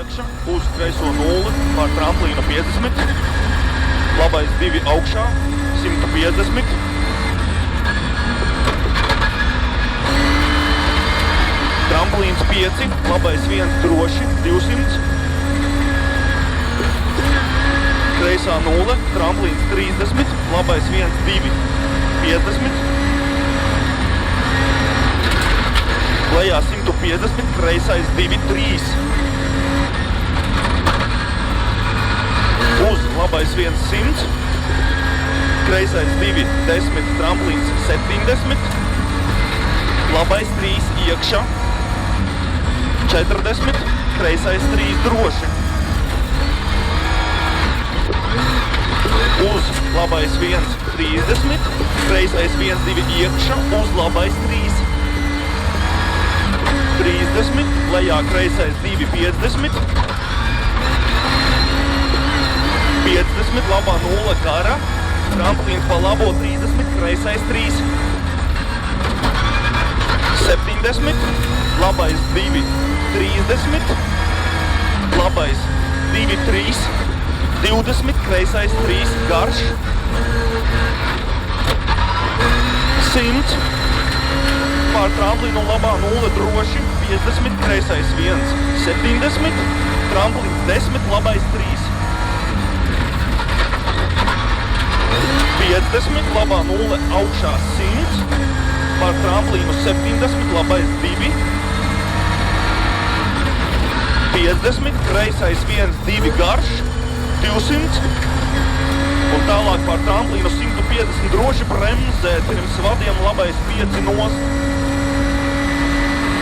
iekšā, uz kreiso 0, pār tramplīnu 50, labais 2 augšā, 150, tramplīns 5, labais 1 droši, 200, kreisā 0, tramplīns 30, labais 1, 2, 50, lejā 150, kreisais 2, 3, uz labais 1, 100, kreisais 2, 10, tramplīns 70, labais 3 iekšā, 40, kreisais 3 droši, uz labais 1, 30, kreisais 1, 2 iekšā, uz labais 3, 30, lejā kreisais 2, 50, 50, labā 0 gara, tramplīns pa labo 30, kreisais 3, 70, labais 2, 30, labais 2, 3, 20, kreisais 3, garš, 100, pār tramplīnu labā 0 droši, 50, kreisais 1, 70, tramplīns 10, labais 3, 50, labā 0 augšā 100, pār tramplīnu 70, labais 2, 50, kreisais 1, 2 garš, 200, un tālāk pār tramplīnu 150 droši bremzē, pirms vadiem labais 5 nost,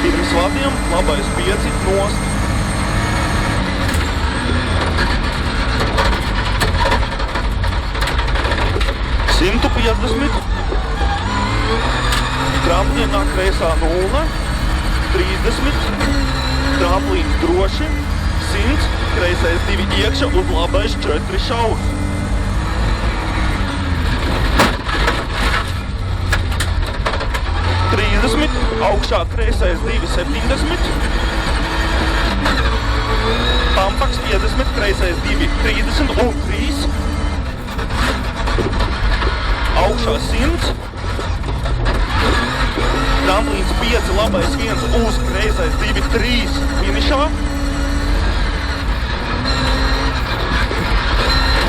pirms vadiem labais 5 nost. Tramplīnā kreisā 0, 30, tramplīns droši, 100, kreisais 2 iekšā, uz labais 4 šaurs. 30, augšā kreisais 2, 70, pampaks 50, kreisais 2, 30 un 3, augšā 100, tramplīns 5, labais 1, uz kreisais 2, 3, finišā,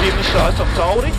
finišā esam cauri.